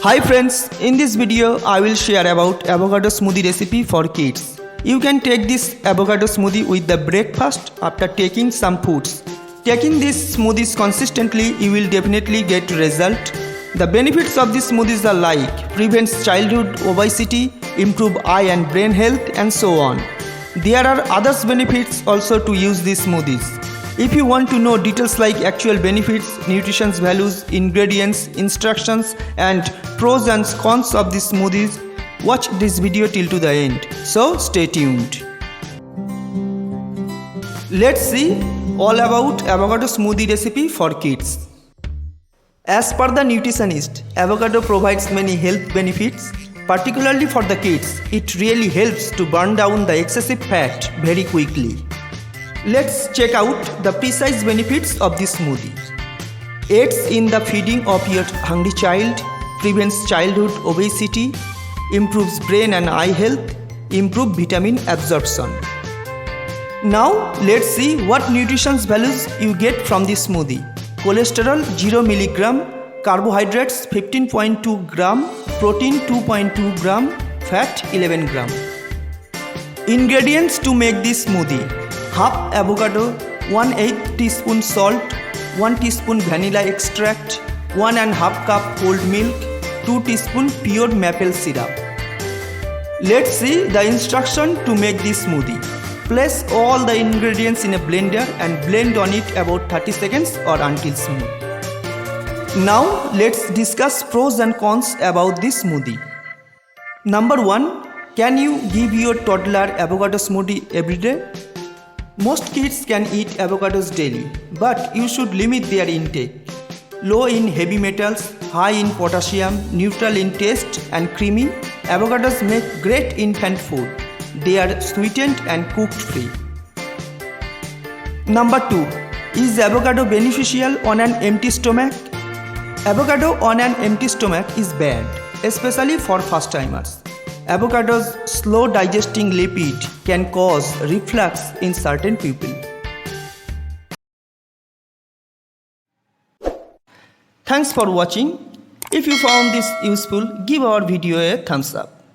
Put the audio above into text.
Hi friends, in this video I will share about avocado smoothie recipe for kids. You can take this avocado smoothie with the breakfast after taking some foods. Taking these smoothies consistently, you will definitely get result. The benefits of these smoothies are like prevents childhood obesity, improve eye and brain health and so on. There are other benefits also to use these smoothies. If you want to know details like actual benefits, nutrition values, ingredients, instructions and pros and cons of these smoothies, watch this video till to the end. So stay tuned. Let's see all about avocado smoothie recipe for kids. As per the nutritionist, avocado provides many health benefits. Particularly for the kids, it really helps to burn down the excessive fat very quickly. Let's check out the precise benefits of this smoothie. Aids in the feeding of your hungry child, prevents childhood obesity, improves brain and eye health, improves vitamin absorption. Now let's see what nutrition values you get from this smoothie. Cholesterol 0 mg, carbohydrates 15.2 gram, protein 2.2 gram, fat 11 gram. Ingredients to make this smoothie: half avocado, 1/8 teaspoon salt, 1 teaspoon vanilla extract, 1.5 cup cold milk, 2 teaspoon pure maple syrup. Let's see the instruction to make this smoothie. Place all the ingredients in a blender and blend on it about 30 seconds or until smooth. Now let's discuss pros and cons about this smoothie. Number 1. Can you give your toddler avocado smoothie every day? Most kids can eat avocados daily, but you should limit their intake. Low in heavy metals, high in potassium, neutral in taste and creamy, avocados make great infant food. They are sweetened and cooked free. Number 2. Is avocado beneficial on an empty stomach? Avocado on an empty stomach is bad, especially for first-timers. Avocado's slow digesting lipid can cause reflux in certain people. Thanks for watching. If you found this useful, give our video a thumbs up.